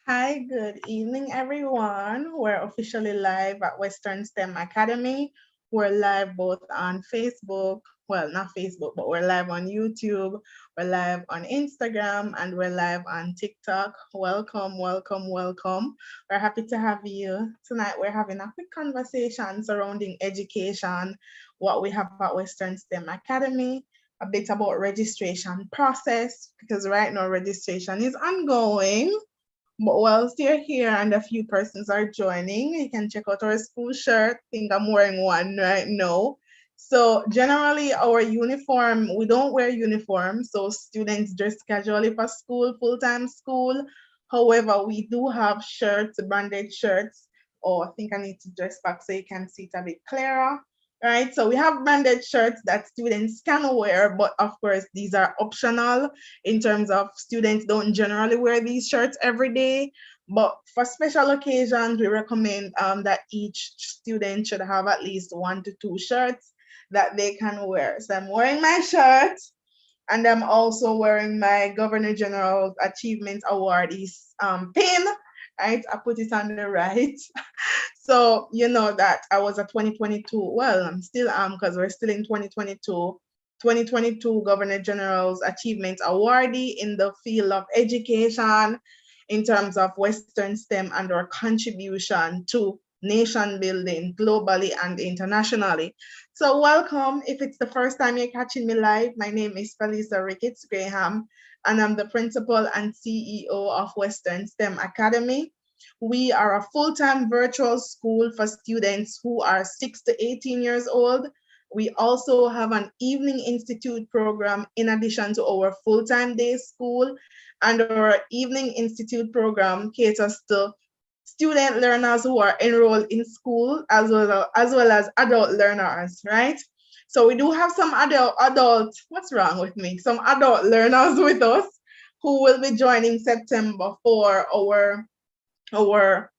Hi, good evening, everyone. We're officially live at Western STEM Academy. We're live both on Facebook, well, not Facebook, but we're live on YouTube, we're live on Instagram, and we're live on TikTok. Welcome, welcome, welcome. We're happy to have you. Tonight, we're having a quick conversation surrounding education, what we have at Western STEM Academy, a bit about registration process, because right now registration is ongoing. But whilst you're here and a few persons are joining, you can check out our school shirt. I think I'm wearing one right now. So generally our uniform, we don't wear uniform, so students dress casually for school, full-time school. However, we do have shirts, branded shirts. Oh, I think I need to dress back so you can see it a bit clearer. Right, so we have branded shirts that students can wear, but of course these are optional in terms of students don't generally wear these shirts every day. But for special occasions, we recommend that each student should have at least 1 to 2 shirts that they can wear. So I'm wearing my shirt and I'm also wearing my Governor General's Achievement Awardees pin. Right, I put it on the right. So you know that I was a 2022. Well, I'm still because we're still in 2022. 2022 Governor General's Achievement Awardee in the field of education in terms of Western STEM and our contribution to nation building globally and internationally. So welcome. If it's the first time you're catching me live, my name is Felisa Ricketts Graham, and I'm the principal and CEO of Western STEM Academy. We are a full-time virtual school for students who are 6 to 18 years old. We also have an evening institute program in addition to our full-time day school, and our evening institute program caters to student learners who are enrolled in school as well as adult learners, right? So we do have some what's wrong with me? Some adult learners with us who will be joining September for our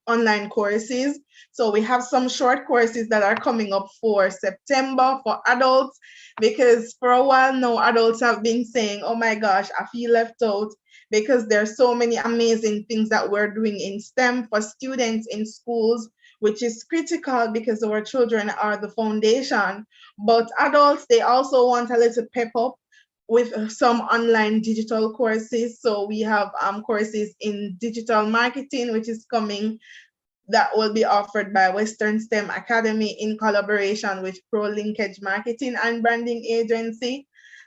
online courses. So we have some short courses that are coming up for September for adults, because for a while now, adults have been saying, oh my gosh, I feel left out because there's so many amazing things that we're doing in STEM for students in schools, which is critical because our children are the foundation. But adults, they also want a little pep up with some online digital courses. So we have courses in digital marketing, which is coming, that will be offered by Western STEM Academy in collaboration with Pro Linkage Marketing and Branding Agency.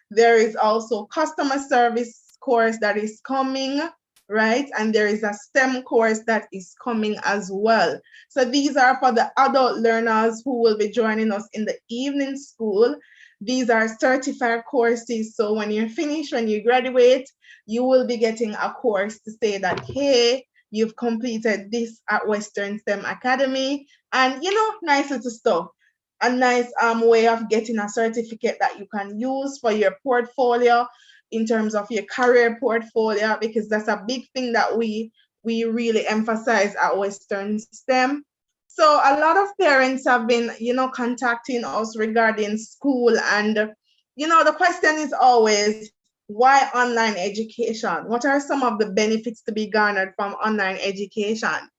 There is also customer service course that is coming, right? And there is a STEM course that is coming as well. So these are for the adult learners who will be joining us in the evening school. These are certified courses. So when you're finished, when you graduate, you will be getting a course to say that, hey, you've completed this at Western STEM Academy. And, nice little stuff. A nice way of getting a certificate that you can use for your portfolio in terms of your career portfolio, because that's a big thing that we really emphasize at Western STEM. So a lot of parents have been, contacting us regarding school, and the question is always, why online education? What are some of the benefits to be garnered from online education?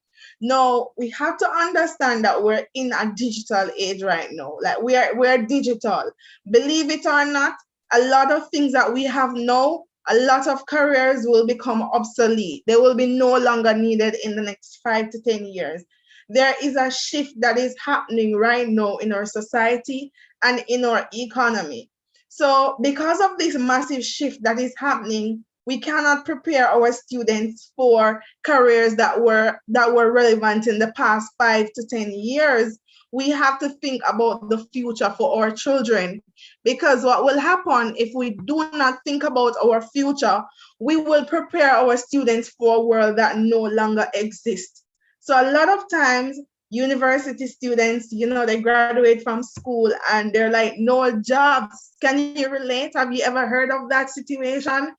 No, we have to understand that we're in a digital age right now. Like we're digital. Believe it or not, a lot of things that we have now, a lot of careers will become obsolete. They will be no longer needed in the next 5 to 10 years. There is a shift that is happening right now in our society and in our economy. So because of this massive shift that is happening, we cannot prepare our students for careers that were relevant in the past 5 to 10 years. We have to think about the future for our children, because what will happen if we do not think about our future, we will prepare our students for a world that no longer exists. So a lot of times university students, they graduate from school and they're like, no jobs. Can you relate? Have you ever heard of that situation?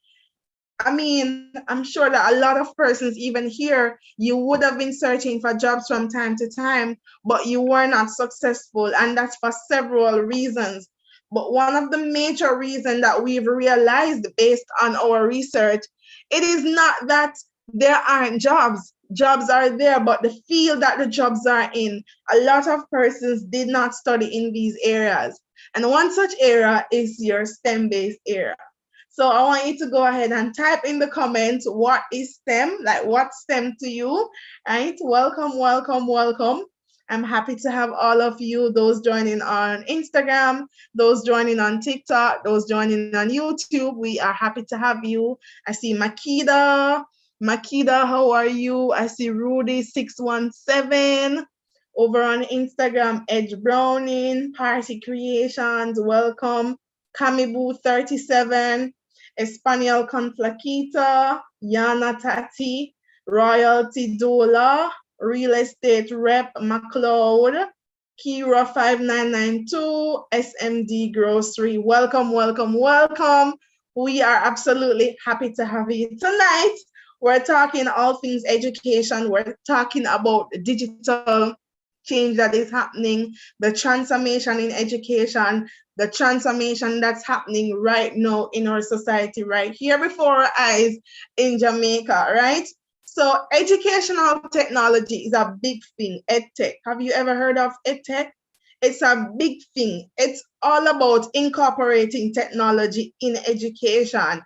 I mean, I'm sure that a lot of persons, even here, you would have been searching for jobs from time to time, but you were not successful, and that's for several reasons. But one of the major reasons that we've realized based on our research, it is not that there aren't jobs. jobs are there, but the field that the jobs are in, a lot of persons did not study in these areas. And one such area is your STEM-based area. So I want you to go ahead and type in the comments, what is STEM? Like, what's STEM to you? Right? Welcome, welcome, welcome. I'm happy to have all of you, those joining on Instagram, those joining on TikTok, those joining on YouTube. We are happy to have you. I see Makida. Makida, how are you? I see Rudy617 over on Instagram. Edge Browning, Party Creations, welcome. Kamibu37, Espanol Conflaquita, Yana Tati, Royalty Dola, Real Estate Rep McLeod, Kira5992, SMD Grocery. Welcome, welcome, welcome. We are absolutely happy to have you tonight. We're talking all things education. We're talking about the digital change that is happening, the transformation in education, the transformation that's happening right now in our society, right here before our eyes in Jamaica, right? So educational technology is a big thing, EdTech. Have you ever heard of EdTech? It's a big thing. It's all about incorporating technology in education.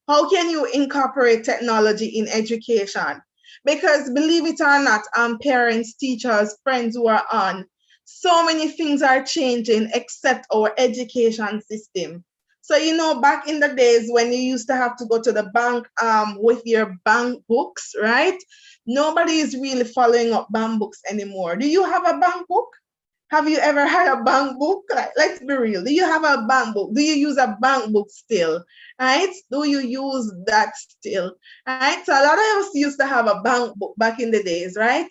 How can you incorporate technology in education? Because believe it or not, parents, teachers, friends who are on, so many things are changing except our education system. So, you know, back in the days when you used to have to go to the bank with your bank books, right? Nobody is really following up bank books anymore. Do you have a bank book? Have you ever had a bank book? Like, let's be real. Do you have a bank book? Do you use a bank book still? Right? Do you use that still? Right? So a lot of us used to have a bank book back in the days, right?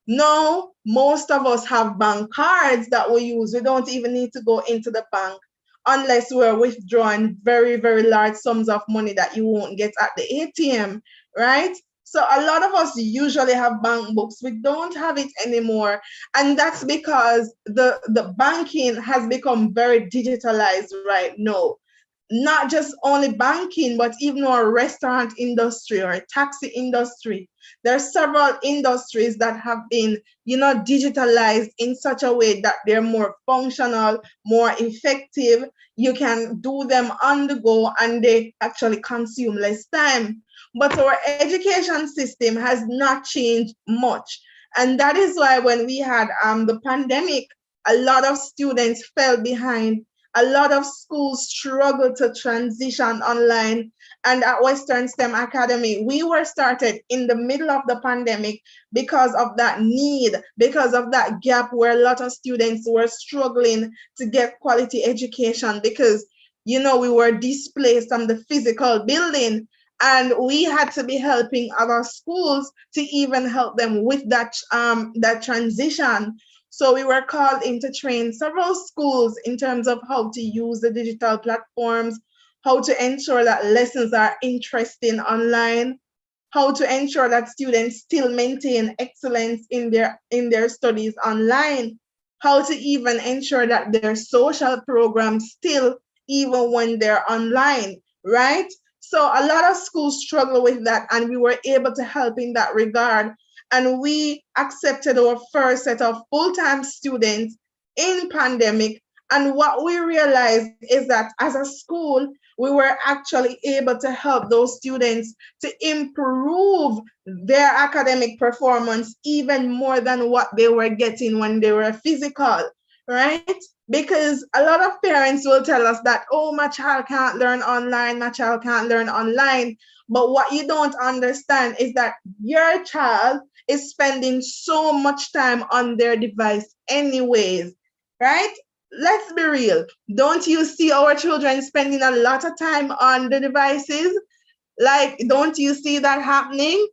Now, most of us have bank cards that we use. We don't even need to go into the bank unless we're withdrawing very, very large sums of money that you won't get at the ATM, right? So a lot of us usually have bank books. We don't have it anymore. And that's because the banking has become very digitalized right now. Not just only banking, but even our restaurant industry or taxi industry. There are several industries that have been, you know, digitalized in such a way that they're more functional, more effective. You can do them on the go and they actually consume less time. But our education system has not changed much. And that is why when we had the pandemic, a lot of students fell behind. A lot of schools struggle to transition online. And at Western STEM Academy, we were started in the middle of the pandemic because of that need, because of that gap where a lot of students were struggling to get quality education because, you know, we were displaced from the physical building. And we had to be helping other schools to even help them with that transition. So we were called in to train several schools in terms of how to use the digital platforms, how to ensure that lessons are interesting online, how to ensure that students still maintain excellence in their studies online, how to even ensure that their social programs still, even when they're online, right? So a lot of schools struggle with that, and we were able to help in that regard. And we accepted our first set of full-time students in pandemic. And what we realized is that as a school, we were actually able to help those students to improve their academic performance even more than what they were getting when they were physical, right? Because a lot of parents will tell us that, oh, my child can't learn online, my child can't learn online. But what you don't understand is that your child is spending so much time on their device anyways, right? Let's be real. Don't you see our children spending a lot of time on the devices? Like, don't you see that happening?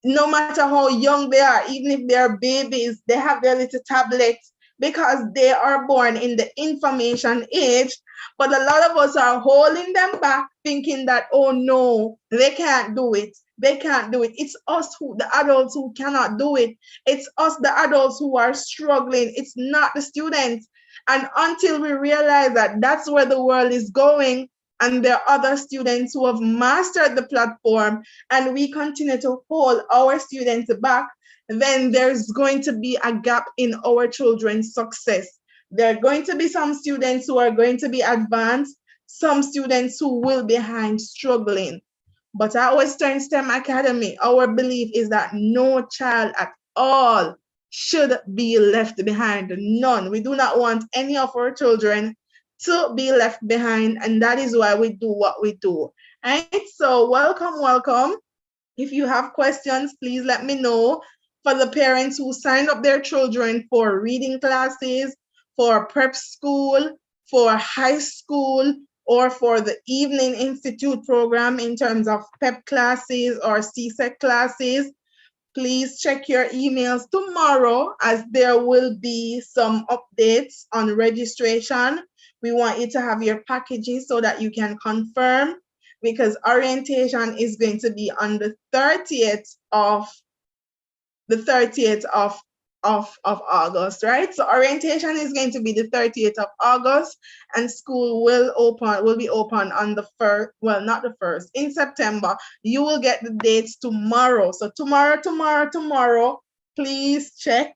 No matter how young they are, even if they're babies, they have their little tablets because they are born in the information age. But a lot of us are holding them back, thinking that, oh no, they can't do it. They can't do it. It's us, the adults, who cannot do it. It's us, the adults, who are struggling. It's not the students. And until we realize that that's where the world is going, and there are other students who have mastered the platform, and we continue to hold our students back, then there's going to be a gap in our children's success. There are going to be some students who are going to be advanced, some students who will be behind struggling. But at Western STEM Academy, our belief is that no child at all should be left behind. None. We do not want any of our children to be left behind, and that is why we do what we do. Right? So welcome, welcome. If you have questions, please let me know. For the parents who signed up their children for reading classes, for prep school, for high school, or for the evening institute program in terms of PEP classes or CSEC classes, please check your emails tomorrow, as there will be some updates on registration. We want you to have your packages so that you can confirm, because orientation is going to be on the 30th of August, right? So orientation is going to be the 30th of August, and school will be open on the first, well, not the first, in September. You will get the dates tomorrow. So tomorrow, please check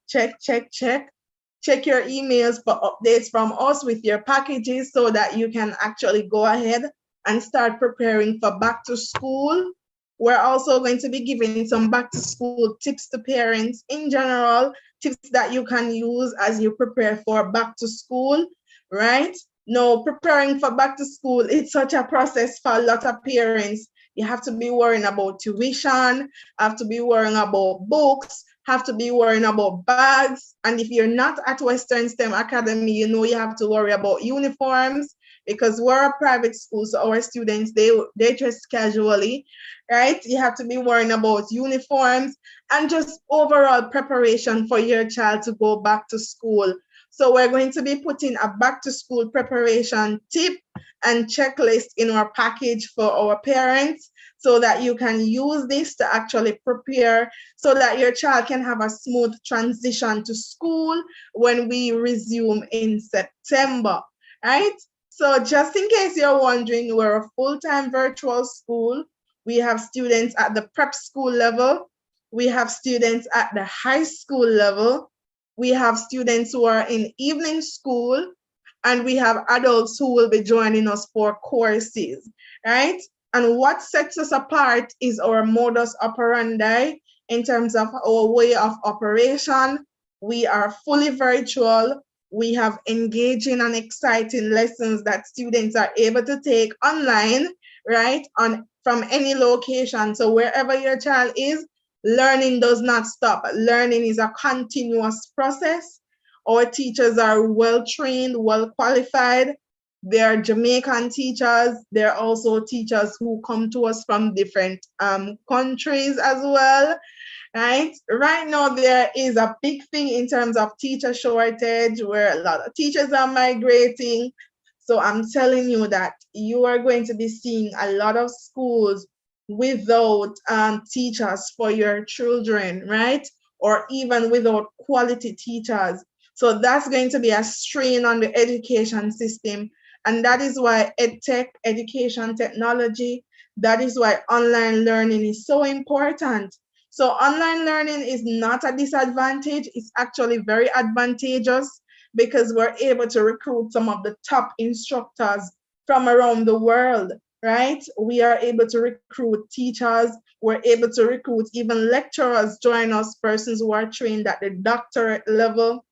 your emails for updates from us with your packages, so that you can actually go ahead and start preparing for back to school. We're also going to be giving some back to school tips to parents in general, tips that you can use as you prepare for back to school, right? Now, preparing for back to school, it's such a process for a lot of parents. You have to be worrying about tuition, have to be worrying about books, have to be worrying about bags. And if you're not at Western STEM Academy, you know you have to worry about uniforms, because we're a private school, so our students, they dress casually, right? You have to be worrying about uniforms and just overall preparation for your child to go back to school. So we're going to be putting a back to school preparation tip and checklist in our package for our parents, so that you can use this to actually prepare, so that your child can have a smooth transition to school when we resume in September, right? So just in case you're wondering, we're a full-time virtual school. We have students at the prep school level. We have students at the high school level. We have students who are in evening school, and we have adults who will be joining us for courses, right? And what sets us apart is our modus operandi in terms of our way of operation. We are fully virtual. We have engaging and exciting lessons that students are able to take online, right? From any location. So wherever your child is, learning does not stop. Learning is a continuous process. Our teachers are well trained, well qualified. They're Jamaican teachers. They're also teachers who come to us from different countries as well. Right now, there is a big thing in terms of teacher shortage, where a lot of teachers are migrating. So I'm telling you that you are going to be seeing a lot of schools without teachers for your children, right? Or even without quality teachers. So that's going to be a strain on the education system. And that is why EdTech, education technology, that is why online learning is so important. So online learning is not a disadvantage. It's actually very advantageous, because we're able to recruit some of the top instructors from around the world, right? We are able to recruit teachers. We're able to recruit even lecturers join us, persons who are trained at the doctorate level,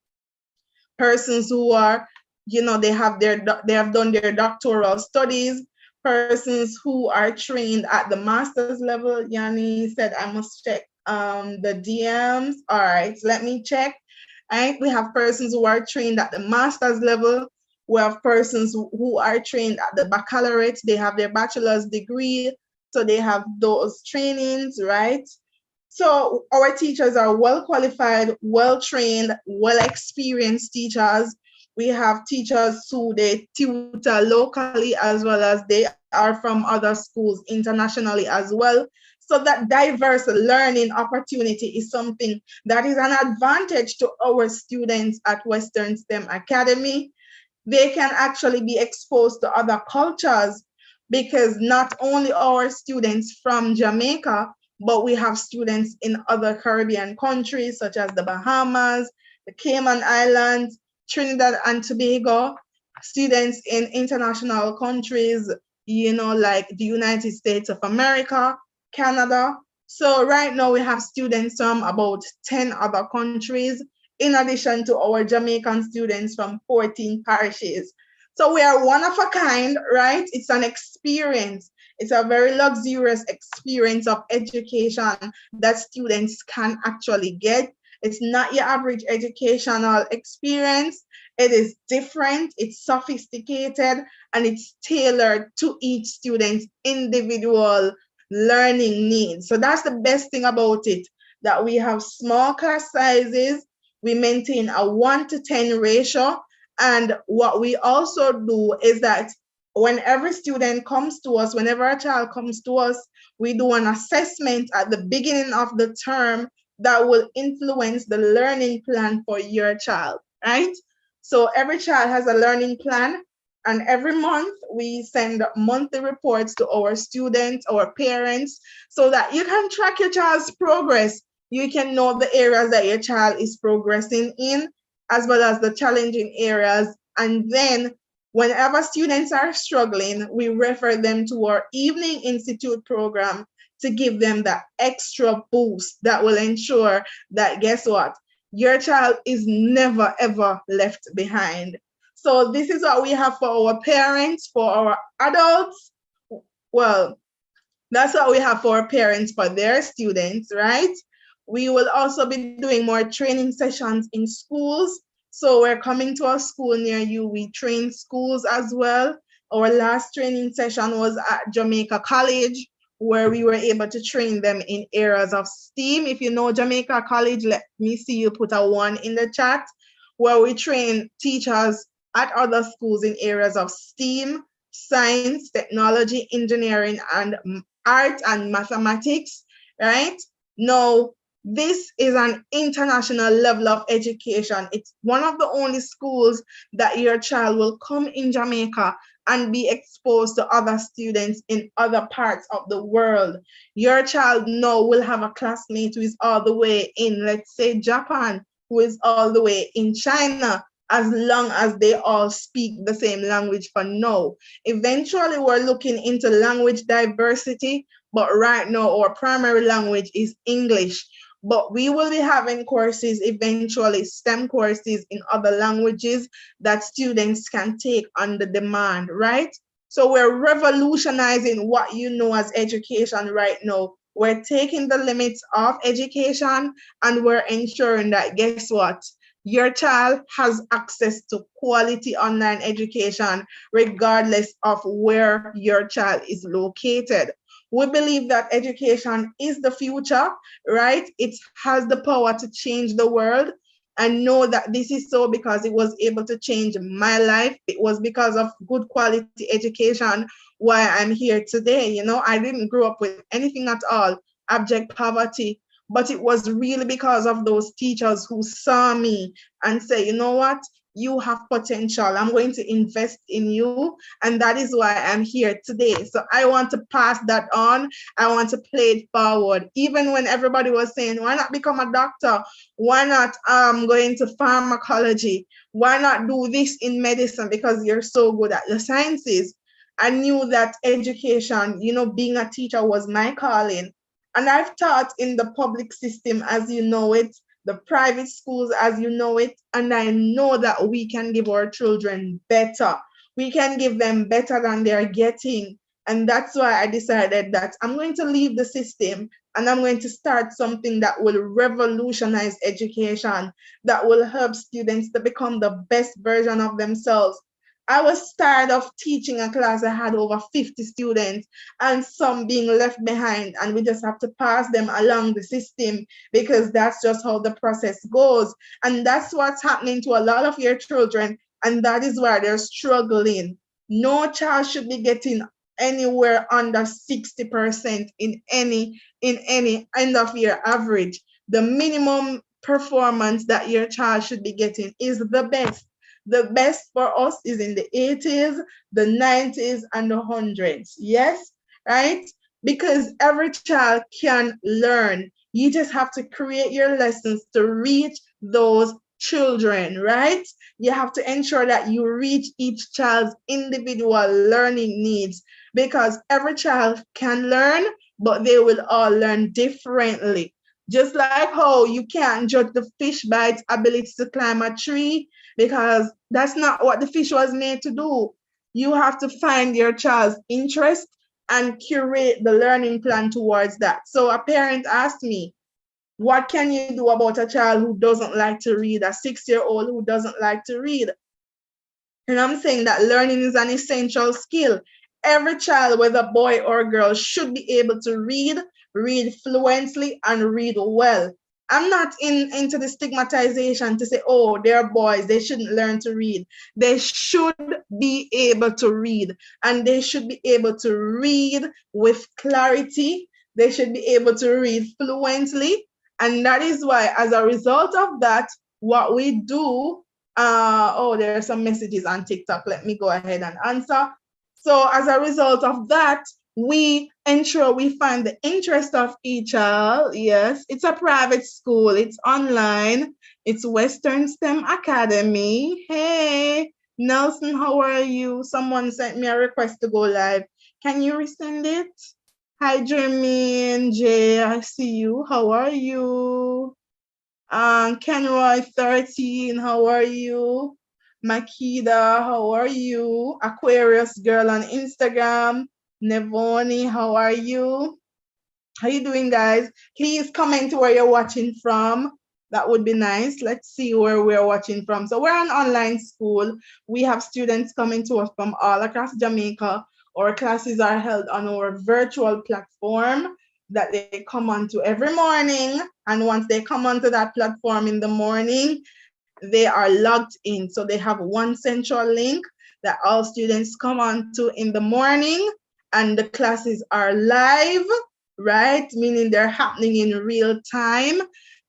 persons who are, they have done their doctoral studies, persons who are trained at the master's level. Yanni said I must check the DMs. All right, let me check. Right, we have persons who are trained at the master's level. We have persons who are trained at the baccalaureate. They have their bachelor's degree, so they have those trainings, right? So our teachers are well qualified, well trained, well experienced teachers. We have teachers who they tutor locally, as well as they are from other schools internationally as well. So that diverse learning opportunity is something that is an advantage to our students at Western STEM Academy. They can actually be exposed to other cultures. because not only our students from Jamaica, but we have students in other Caribbean countries such as the Bahamas, the Cayman Islands, Trinidad and Tobago, students in international countries, like the United States of America, Canada. So right now we have students from about 10 other countries, in addition to our Jamaican students from 14 parishes. So we are one of a kind, right? It's an experience. It's a very luxurious experience of education that students can actually get. It's not your average educational experience. It is different, it's sophisticated, and it's tailored to each student's individual learning needs. So that's the best thing about it, that we have small class sizes, we maintain a 1-to-10 ratio, and what we also do is that whenever a student comes to us, whenever a child comes to us, we do an assessment at the beginning of the term that will influence the learning plan for your child, right? So every child has a learning plan, and every month we send monthly reports to our students, our parents, so that you can track your child's progress. You can know the areas that your child is progressing in, as well as the challenging areas. And then whenever students are struggling, we refer them to our Evening Institute program to give them that extra boost that will ensure that, guess what? Your child is never, ever left behind. So this is what we have for our parents, for our adults. Well, that's what we have for our parents, for their students, right? We will also be doing more training sessions in schools. So we're coming to a school near you. We train schools as well. Our last training session was at Jamaica College, where we were able to train them in areas of STEAM. If you know Jamaica College, let me see you put a 1 in the chat, where we train teachers at other schools in areas of STEAM, science, technology, engineering, and art and mathematics, right? Now, this is an international level of education. It's one of the only schools that your child will come in Jamaica and be exposed to other students in other parts of the world. Your child now will have a classmate who is all the way in, let's say, Japan, who is all the way in China, as long as they all speak the same language for now. Eventually, we're looking into language diversity, but right now our primary language is English. But we will be having courses, eventually STEM courses in other languages that students can take on the demand, right? So we're revolutionizing what you know as education right now. We're taking the limits of education, and we're ensuring that, guess what? Your child has access to quality online education regardless of where your child is located. We believe that education is the future, right? It has the power to change the world. And know that this is so because it was able to change my life. It was because of good quality education why I'm here today. I didn't grow up with anything at all, abject poverty, but it was really because of those teachers who saw me and say, you know what? You have potential. I'm going to invest in you. And that is why I'm here today. So I want to pass that on. I want to play it forward. Even when everybody was saying, why not become a doctor? Why not go into pharmacology? Why not do this in medicine because you're so good at the sciences? I knew that education, being a teacher was my calling. And I've taught in the public system as you know it, the private schools as you know it, and I know that we can give our children better. We can give them better than they're getting. And that's why I decided that I'm going to leave the system and I'm going to start something that will revolutionize education, that will help students to become the best version of themselves. I was tired of teaching a class that had over 50 students and some being left behind, and we just have to pass them along the system because that's just how the process goes. And that's what's happening to a lot of your children, and that is why they're struggling. No child should be getting anywhere under 60% in any end of year average. The minimum performance that your child should be getting is the best. The best for us is in the 80s, the 90s, and the hundreds. Yes, right? Because every child can learn. You just have to create your lessons to reach those children, right? You have to ensure that you reach each child's individual learning needs because every child can learn, but they will all learn differently. Just like how you can't judge the fish by its ability to climb a tree because that's not what the fish was made to do. You have to find your child's interest and curate the learning plan towards that. So a parent asked me, what can you do about a child who doesn't like to read, a 6-year-old who doesn't like to read? And I'm saying that learning is an essential skill. Every child, whether boy or girl, should be able to read fluently, and read well. I'm not into the stigmatization to say, oh, they're boys, they shouldn't learn to read. They should be able to read, and they should be able to read with clarity. They should be able to read fluently. And that is why, as a result of that, what we do, oh, there are some messages on TikTok. Let me go ahead and answer. So as a result of that, we ensure we find the interest of each child. Yes, it's a private school. It's online. It's Western STEM Academy. Hey, Nelson, how are you? Someone sent me a request to go live. Can you resend it? Hi, Jermaine, Jay, I see you. How are you? Kenroy 13, how are you? Makida, how are you? Aquarius girl on Instagram. Nevoni, how are you? How you doing, guys? Please comment where you're watching from. That would be nice. Let's see where we're watching from. So we're an online school. We have students coming to us from all across Jamaica. Our classes are held on our virtual platform that they come onto every morning. And once they come onto that platform in the morning, they are logged in. So they have one central link that all students come onto in the morning, and the classes are live, right? Meaning they're happening in real time.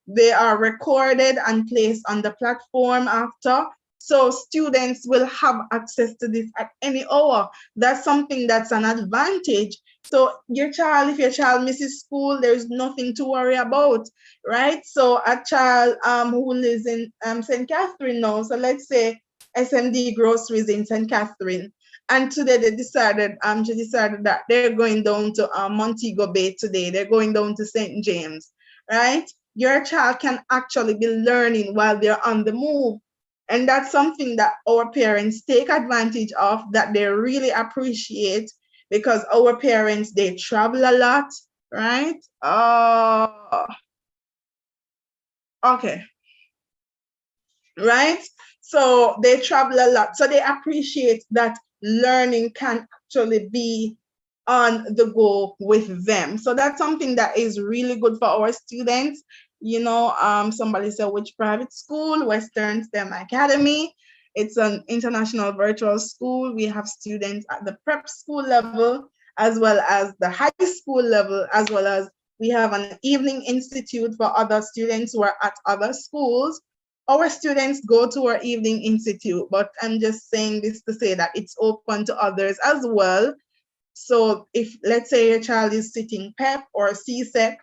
They are recorded and placed on the platform after. So students will have access to this at any hour. That's something that's an advantage. So if your child misses school, there's nothing to worry about, right? So a child who lives in St. Catherine now, so let's say SMD Groceries in St. Catherine, and today she decided that they're going down to Montego Bay today. They're going down to St. James, right? Your child can actually be learning while they're on the move. And that's something that our parents take advantage of, that they really appreciate, because our parents, they travel a lot, right? Okay. Right? So they travel a lot. So they appreciate that learning can actually be on the go with them. So that's something that is really good for our students. Somebody said, which private school? Western STEM Academy. It's an international virtual school. We have students at the prep school level, as well as the high school level, as well as we have an evening institute for other students who are at other schools. Our students go to our evening institute, but I'm just saying this to say that it's open to others as well. So if, let's say, your child is sitting PEP or CSEC,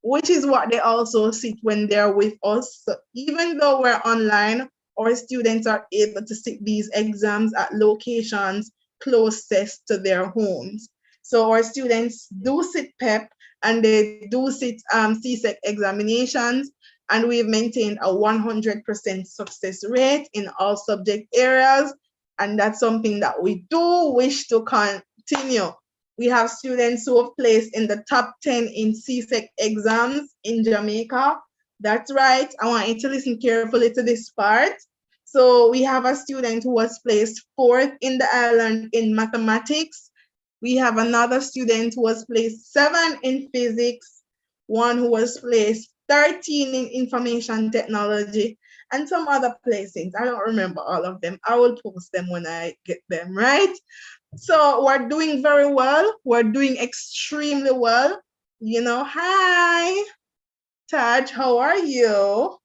which is what they also sit when they're with us. So even though we're online, our students are able to sit these exams at locations closest to their homes. So our students do sit PEP and they do sit CSEC examinations, and we've maintained a 100% success rate in all subject areas. And that's something that we do wish to continue. We have students who have placed in the top 10 in CSEC exams in Jamaica. That's right. I want you to listen carefully to this part. So we have a student who was placed 4th in the island in mathematics. We have another student who was placed 7 in physics, one who was placed 13 in information technology, and some other placings. I don't remember all of them. I will post them when I get them, right? So we're doing very well. We're doing extremely well. Hi, Taj, how are you?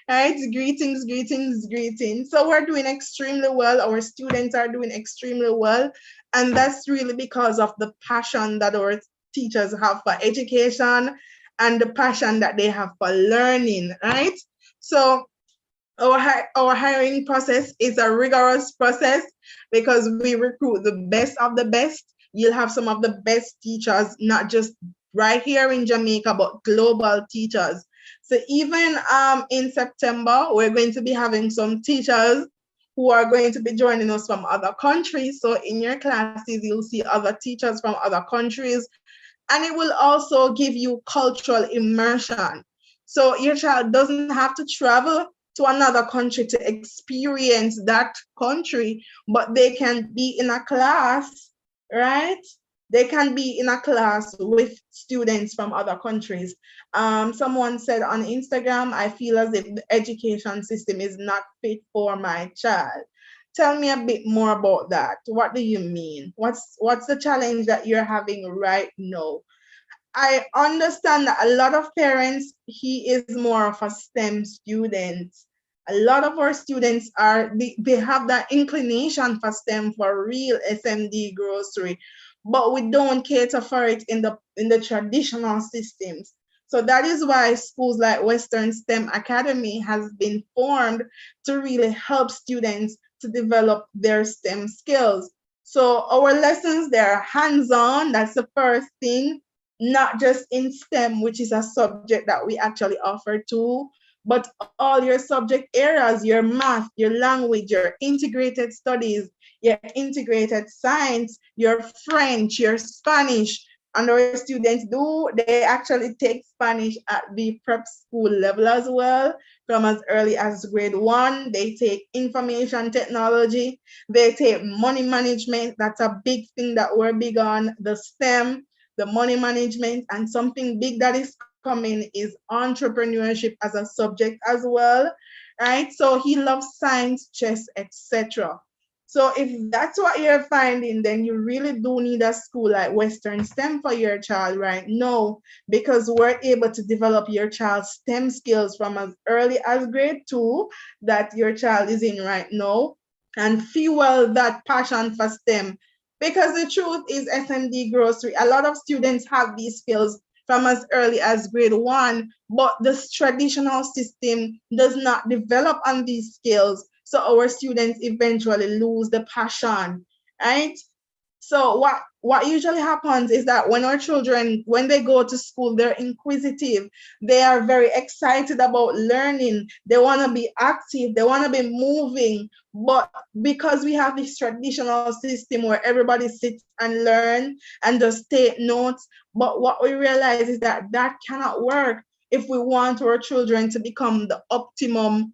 right? Greetings, greetings, greetings. So we're doing extremely well. Our students are doing extremely well. And that's really because of the passion that our teachers have for education and the passion that they have for learning, right? So our hiring process is a rigorous process because we recruit the best of the best. You'll have some of the best teachers, not just right here in Jamaica, but global teachers. So even in September, we're going to be having some teachers who are going to be joining us from other countries. So in your classes, you'll see other teachers from other countries, and it will also give you cultural immersion. So your child doesn't have to travel to another country to experience that country, but they can be in a class, right? They can be in a class with students from other countries. Someone said on Instagram, I feel as if the education system is not fit for my child. Tell me a bit more about that. What do you mean? What's the challenge that you're having right now? I understand that a lot of parents, he is more of a STEM student. A lot of our students they have that inclination for STEM, for real SMD grocery, but we don't cater for it in the traditional systems. So that is why schools like Western STEM Academy has been formed to really help students to develop their STEM skills. So our lessons, they're hands-on, that's the first thing, not just in STEM, which is a subject that we actually offer too, but all your subject areas, your math, your language, your integrated studies, your integrated science, your French, your Spanish. And our students they actually take Spanish at the prep school level as well, from as early as grade 1. They take information technology, they take money management. That's a big thing that we're big on, the STEM, the money management, and something big that is coming is entrepreneurship as a subject as well, right? So he loves science, chess, etc. So if that's what you're finding, then you really do need a school like Western STEM for your child right now, because we're able to develop your child's STEM skills from as early as grade 2 that your child is in right now, and fuel that passion for STEM. Because the truth is, SMD grocery, a lot of students have these skills from as early as grade 1, but this traditional system does not develop on these skills. So our students eventually lose the passion, right? So what usually happens is that when our children, when they go to school, they're inquisitive. They are very excited about learning. They want to be active. They want to be moving. But because we have this traditional system where everybody sits and learn and just take notes, but what we realize is that that cannot work if we want our children to become the optimum,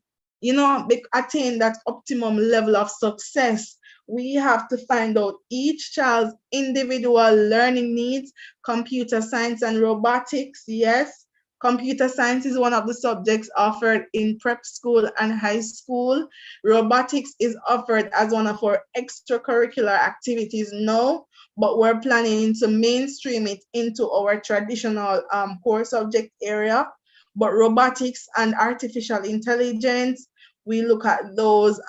attain that optimum level of success. We have to find out each child's individual learning needs. Computer science and robotics, yes. Computer science is one of the subjects offered in prep school and high school. Robotics is offered as one of our extracurricular activities now, but we're planning to mainstream it into our traditional core subject area. But robotics and artificial intelligence, we look at those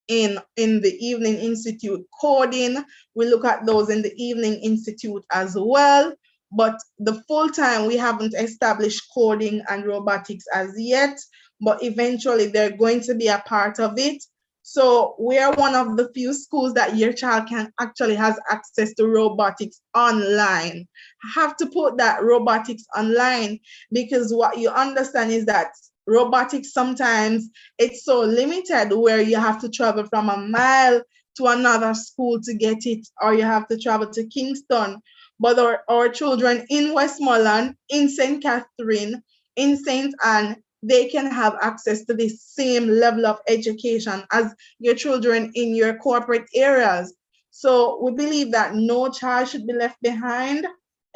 in the evening institute. Coding, we look at those in the evening institute as well, but the full time we haven't established coding and robotics as yet, but eventually they're going to be a part of it. So we are one of the few schools that your child can actually has access to robotics online. I have to put that robotics online, because what you understand is that robotics sometimes it's so limited where you have to travel from a mile to another school to get it, or you have to travel to Kingston. But our children in Westmoreland, in St. Catherine, in St. Anne, they can have access to the same level of education as your children in your corporate areas. So we believe that no child should be left behind.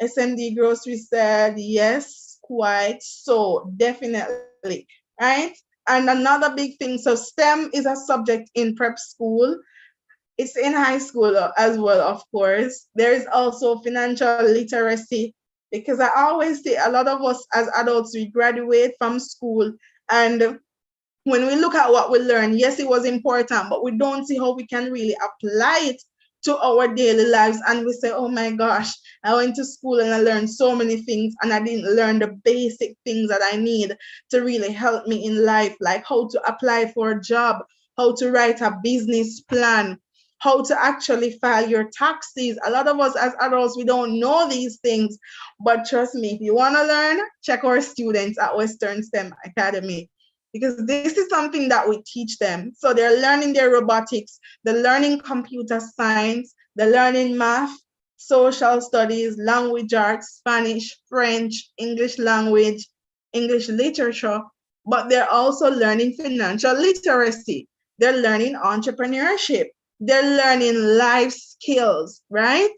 SMD Grocery said, yes, quite so, definitely, right? And another big thing, so STEM is a subject in prep school. It's in high school as well, of course. There is also financial literacy, because I always say a lot of us as adults, we graduate from school And when we look at what we learned, yes, it was important, but we don't see how we can really apply it to our daily lives. And we say, oh my gosh, I went to school and I learned so many things and I didn't learn the basic things that I need to really help me in life, like how to apply for a job, how to write a business plan, how to actually file your taxes. A lot of us as adults, we don't know these things, but trust me, if you want to learn, check our students at Western STEM Academy, because this is something that we teach them. So they're learning their robotics, they're learning computer science, they're learning math, social studies, language arts, Spanish, French, English language, English literature, but they're also learning financial literacy. They're learning entrepreneurship. They're learning life skills, right?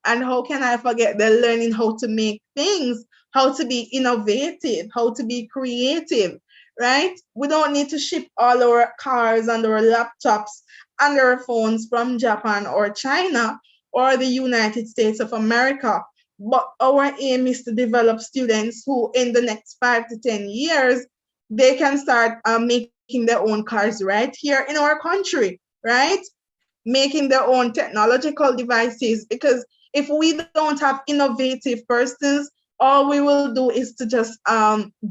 And how can I forget? They're learning how to make things, how to be innovative, how to be creative, right? We don't need to ship all our cars and our laptops and our phones from Japan or China or the United States of America. But our aim is to develop students who, in the next 5 to 10 years, they can start making their own cars right here in our country, right? Making their own technological devices. Because if we don't have innovative persons, all we will do is to just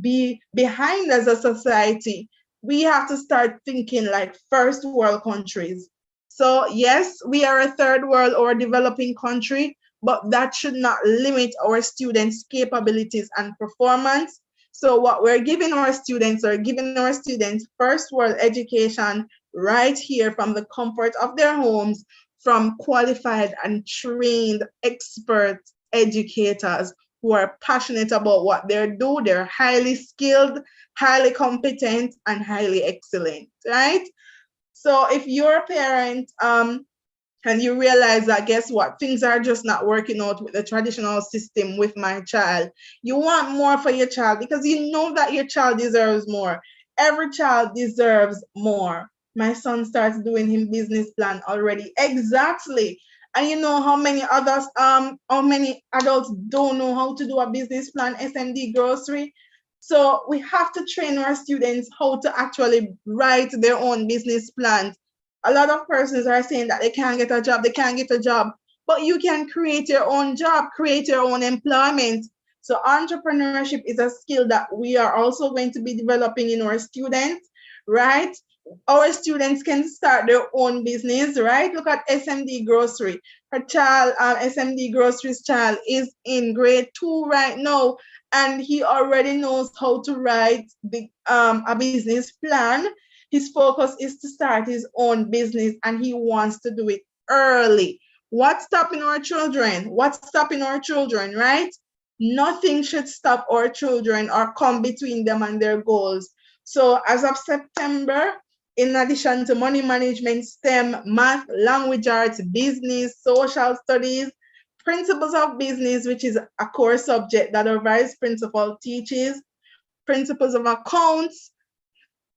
be behind as a society. We have to start thinking like first world countries. So yes, we are a third world or a developing country, but that should not limit our students' capabilities and performance. So what we're giving our students are giving our students first world education right here from the comfort of their homes, from qualified and trained expert educators who are passionate about what they do. They're highly skilled, highly competent, and highly excellent, right? So if you're a parent, and you realize that, guess what, things are just not working out with the traditional system with my child, you want more for your child because you know that your child deserves more. Every child deserves more. My son starts doing his business plan already. Exactly. And you know how many others, how many adults don't know how to do a business plan, SMD grocery. So we have to train our students how to actually write their own business plans. A lot of persons are saying that they can't get a job, they can't get a job, but you can create your own job, create your own employment. So entrepreneurship is a skill that we are also going to be developing in our students, right? Our students can start their own business, right? Look at SMD Grocery. Her child, SMD Grocery's child, is in grade 2 right now, and he already knows how to write a business plan. His focus is to start his own business and he wants to do it early. What's stopping our children? What's stopping our children, right? Nothing should stop our children or come between them and their goals. So as of September, in addition to money management, STEM, math, language arts, business, social studies, principles of business, which is a core subject that our vice principal teaches, principles of accounts,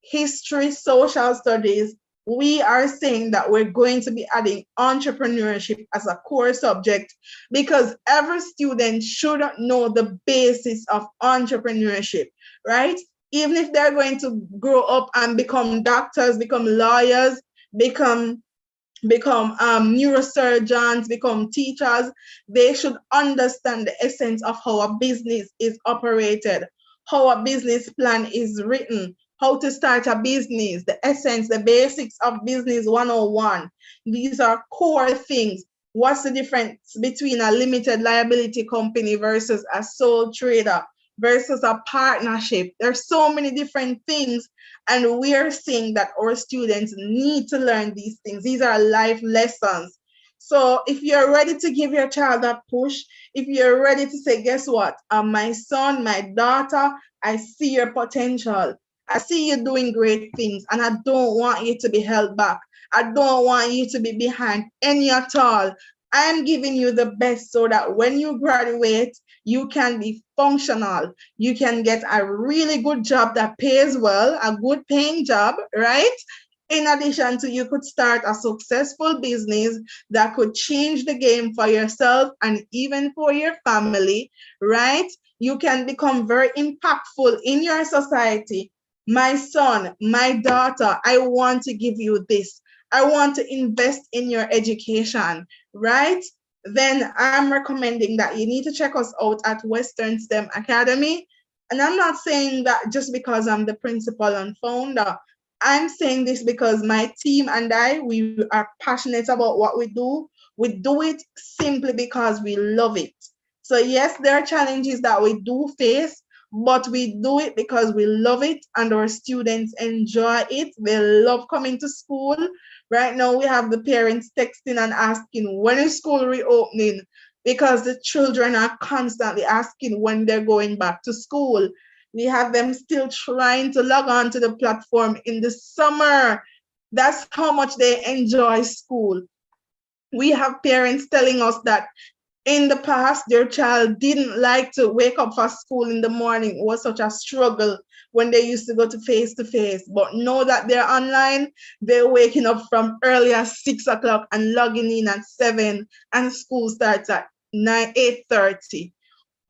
history, social studies, we are saying that we're going to be adding entrepreneurship as a core subject because every student should know the basis of entrepreneurship, right? Even if they're going to grow up and become doctors, become lawyers, become neurosurgeons, become teachers, they should understand the essence of how a business is operated, how a business plan is written, how to start a business, the essence, the basics of business 101. These are core things. What's the difference between a limited liability company versus a sole trader versus a partnership? There's so many different things, and we are seeing that our students need to learn these things. These are life lessons. So if you're ready to give your child a push, if you're ready to say, guess what, my son, my daughter, I see your potential. I see you doing great things, and I don't want you to be held back. I don't want you to be behind any at all. I am giving you the best so that when you graduate, you can be functional. You can get a really good job that pays well, a good paying job, right? In addition to, you could start a successful business that could change the game for yourself and even for your family, right? You can become very impactful in your society. my son, my daughter, I want to give you this. I want to invest in your education, right? Then I'm recommending that you need to check us out at Western STEM Academy. And I'm not saying that just because I'm the principal and founder. I'm saying this because my team and I, we are passionate about what we do. We do it simply because we love it. So yes, there are challenges that we do face, but we do it because we love it and our students enjoy it. They love coming to school. Right now, we have the parents texting and asking when is school reopening, because the children are constantly asking when they're going back to school. We have them still trying to log on to the platform in the summer. That's how much they enjoy school. We have parents telling us that in the past, their child didn't like to wake up for school in the morning. It was such a struggle when they used to go to face. But now that they're online, they're waking up from early as 6 o'clock and logging in at 7, and school starts at 8:30.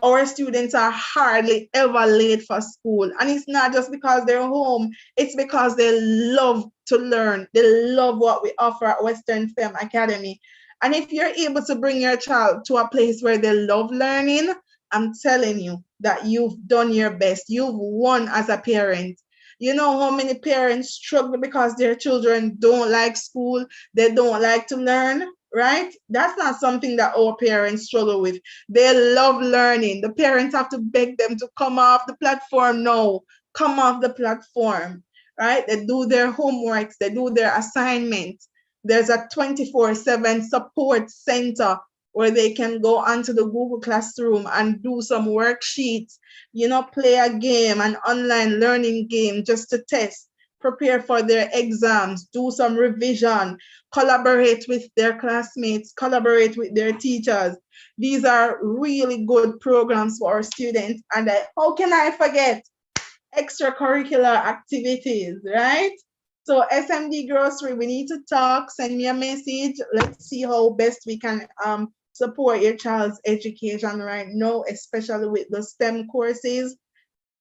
Our students are hardly ever late for school. And it's not just because they're home, it's because they love to learn. They love what we offer at Western STEM Academy. And if you're able to bring your child to a place where they love learning, I'm telling you that you've done your best. You've won as a parent. You know how many parents struggle because their children don't like school, they don't like to learn, right? That's not something that our parents struggle with. They love learning. The parents have to beg them to come off the platform. No, come off the platform, right? They do their homeworks, they do their assignments. There's a 24/7 support center where they can go onto the Google Classroom and do some worksheets, play a game, an online learning game just to test, prepare for their exams, do some revision, collaborate with their classmates, collaborate with their teachers. These are really good programs for our students. And how can I forget extracurricular activities, right? So SMD Grocery, we need to talk, send me a message. Let's see how best we can support your child's education right now, especially with the STEM courses.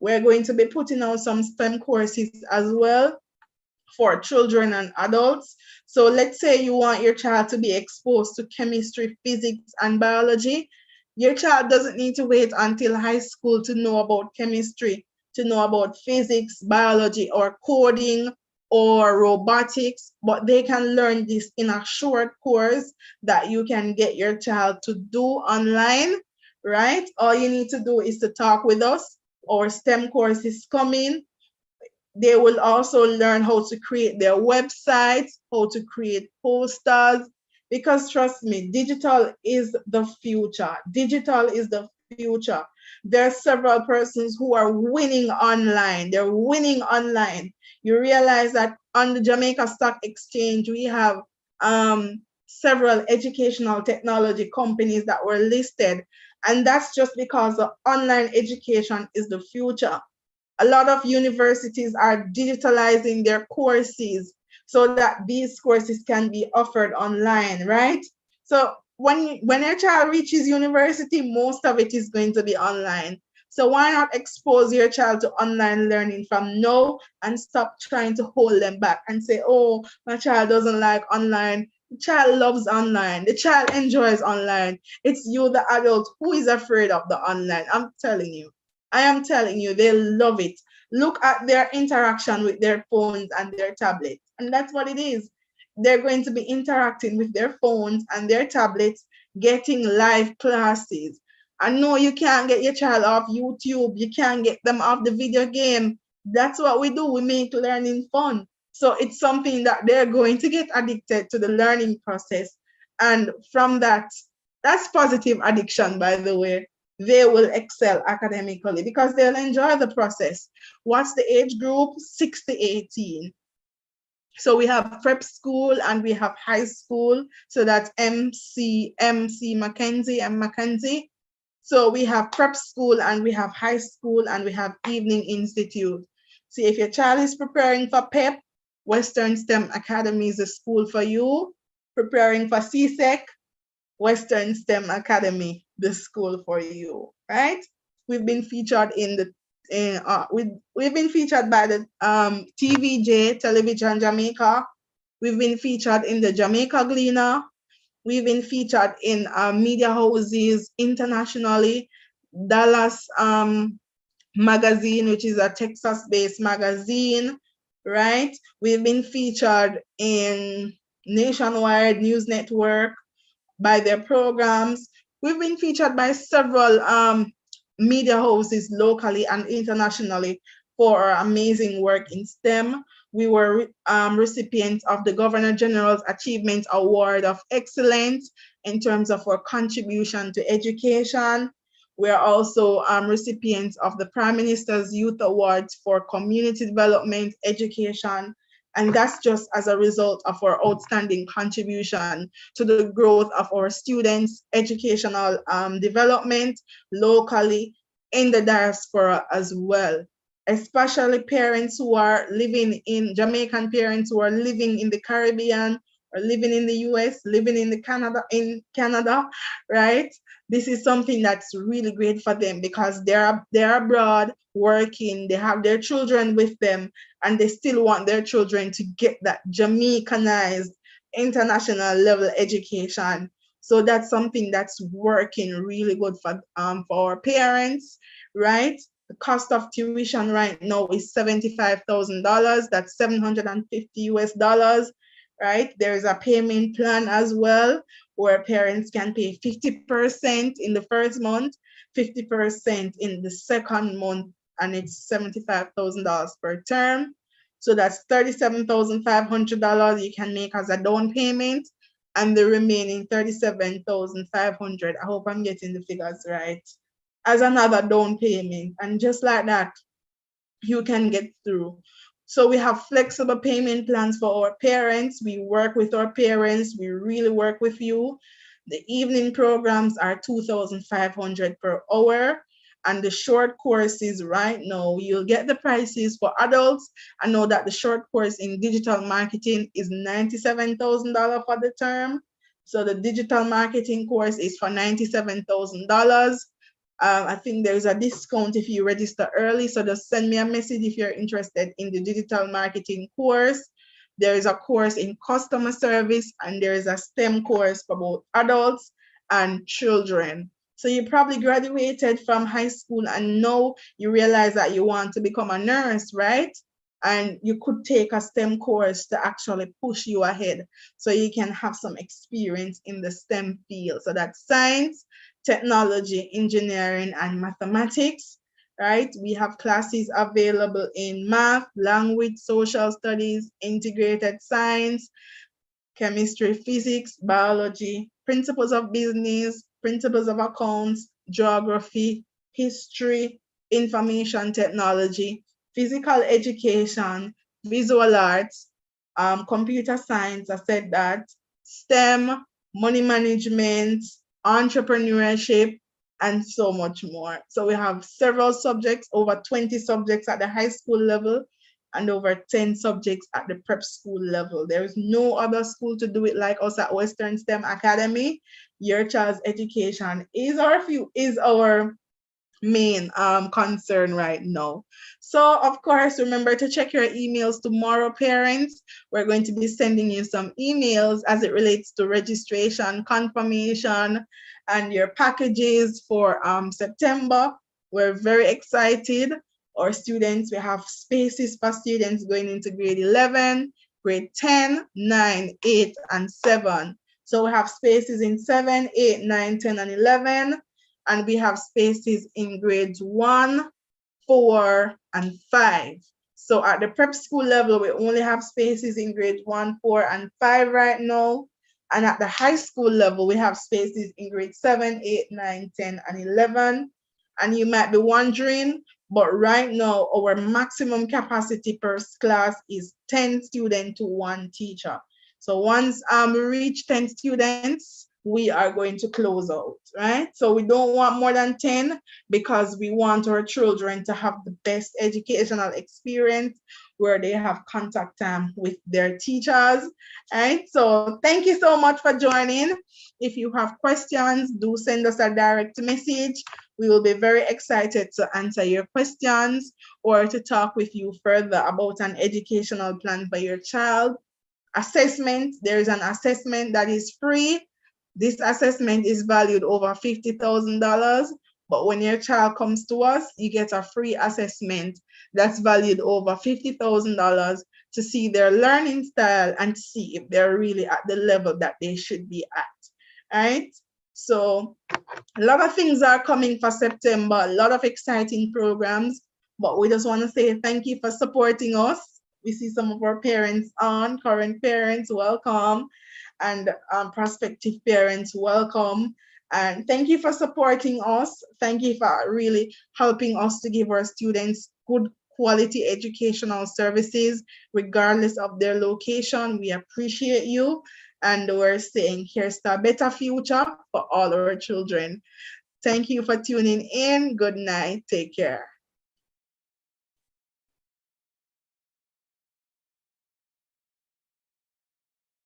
We're going to be putting out some STEM courses as well for children and adults. So let's say you want your child to be exposed to chemistry, physics, and biology. Your child doesn't need to wait until high school to know about chemistry, to know about physics, biology, or coding or robotics, but they can learn this in a short course that you can get your child to do online, right? All you need to do is to talk with us. Our STEM course is coming. They will also learn how to create their websites, how to create posters, because trust me, digital is the future. Digital is the future. There are several persons who are winning online. They're winning online. You realize that on the Jamaica Stock Exchange, we have several educational technology companies that were listed. And that's just because the online education is the future. A lot of universities are digitalizing their courses so that these courses can be offered online, right? So when your child reaches university, most of it is going to be online. So why not expose your child to online learning from now and stop trying to hold them back and say, oh, my child doesn't like online. The child loves online. The child enjoys online. It's you, the adult, who is afraid of the online. I'm telling you. I am telling you, they love it. Look at their interaction with their phones and their tablets. And that's what it is. They're going to be interacting with their phones and their tablets, getting live classes. I know you can't get your child off YouTube. You can't get them off the video game. That's what we do. We make learning fun. So it's something that they're going to get addicted to the learning process. And from that, that's positive addiction, by the way. They will excel academically because they'll enjoy the process. What's the age group? 6 to 18. So we have prep school and we have high school. So that's MC Mackenzie and Mackenzie. So we have prep school and we have high school and we have evening institute. See, if your child is preparing for PEP, Western STEM Academy is a school for you. Preparing for CSEC, Western STEM Academy, the school for you, right? We've been featured in the we've been featured by the TVJ, Television Jamaica. We've been featured in the Jamaica Gleaner. We've been featured in media houses internationally. Dallas Magazine, which is a Texas-based magazine, right? We've been featured in Nationwide News Network by their programs. We've been featured by several media houses locally and internationally for our amazing work in STEM. We were recipients of the Governor General's Achievement Award of Excellence in terms of our contribution to education. We are also recipients of the Prime Minister's Youth Awards for Community Development, Education, and that's just as a result of our outstanding contribution to the growth of our students' educational development locally in the diaspora as well. Especially parents who are living in Jamaican parents who are living in the Caribbean or living in the US, living in Canada, right? This is something that's really great for them because they're abroad working, they have their children with them, and they still want their children to get that Jamaicanized international level education. So that's something that's working really good for our parents, right? The cost of tuition right now is $75,000. That's 750 US dollars, right? There is a payment plan as well where parents can pay 50% in the first month, 50% in the second month, and it's $75,000 per term. So that's $37,500 you can make as a down payment, and the remaining $37,500. I hope I'm getting the figures right, as another down payment. And just like that, you can get through. So we have flexible payment plans for our parents. We work with our parents. We really work with you. The evening programs are $2,500 per hour. And the short courses right now, you'll get the prices for adults. I know that the short course in digital marketing is $97,000 for the term. So the digital marketing course is for $97,000. I think there's a discount if you register early. So just send me a message if you're interested in the digital marketing course. There is a course in customer service, and there is a STEM course for both adults and children. So you probably graduated from high school and now you realize that you want to become a nurse, right? And you could take a STEM course to actually push you ahead so you can have some experience in the STEM field. So that's science, technology, engineering, and mathematics, right? We have classes available in math, language, social studies, integrated science, chemistry, physics, biology, principles of business, principles of accounts, geography, history, information technology, physical education, visual arts, computer science, I said that, STEM, money management, entrepreneurship, and so much more. So we have several subjects, over 20 subjects at the high school level and over 10 subjects at the prep school level. There is no other school to do it like us at Western STEM Academy. Your child's education is our main concern right now. So of course, remember to check your emails tomorrow, parents. We're going to be sending you some emails as it relates to registration, confirmation, and your packages for September. We're very excited. Our students, we have spaces for students going into grade 11, grade 10, 9, 8, and 7. So we have spaces in 7, 8, 9, 10, and 11. And we have spaces in grades 1, 4, and 5. So at the prep school level, we only have spaces in grades 1, 4, and 5 right now. And at the high school level, we have spaces in grades 7, 8, 9, 10, and 11. And you might be wondering, but right now, our maximum capacity per class is 10 students to 1 teacher. So once we reach 10 students, we are going to close out, right? So we don't want more than 10 because we want our children to have the best educational experience where they have contact time with their teachers, right? So thank you so much for joining. If you have questions, do send us a direct message. We will be very excited to answer your questions or to talk with you further about an educational plan for your child. Assessment, there is an assessment that is free. This assessment is valued over $50,000, but when your child comes to us, you get a free assessment that's valued over $50,000 to see their learning style and to see if they're really at the level that they should be at. Right? So a lot of things are coming for September, a lot of exciting programs, but we just want to say thank you for supporting us. We see some of our parents on, current parents, welcome, and prospective parents, welcome. And thank you for supporting us. Thank you for really helping us to give our students good quality educational services, regardless of their location. We appreciate you. And we're saying, here's to a better future for all our children. Thank you for tuning in. Good night. Take care.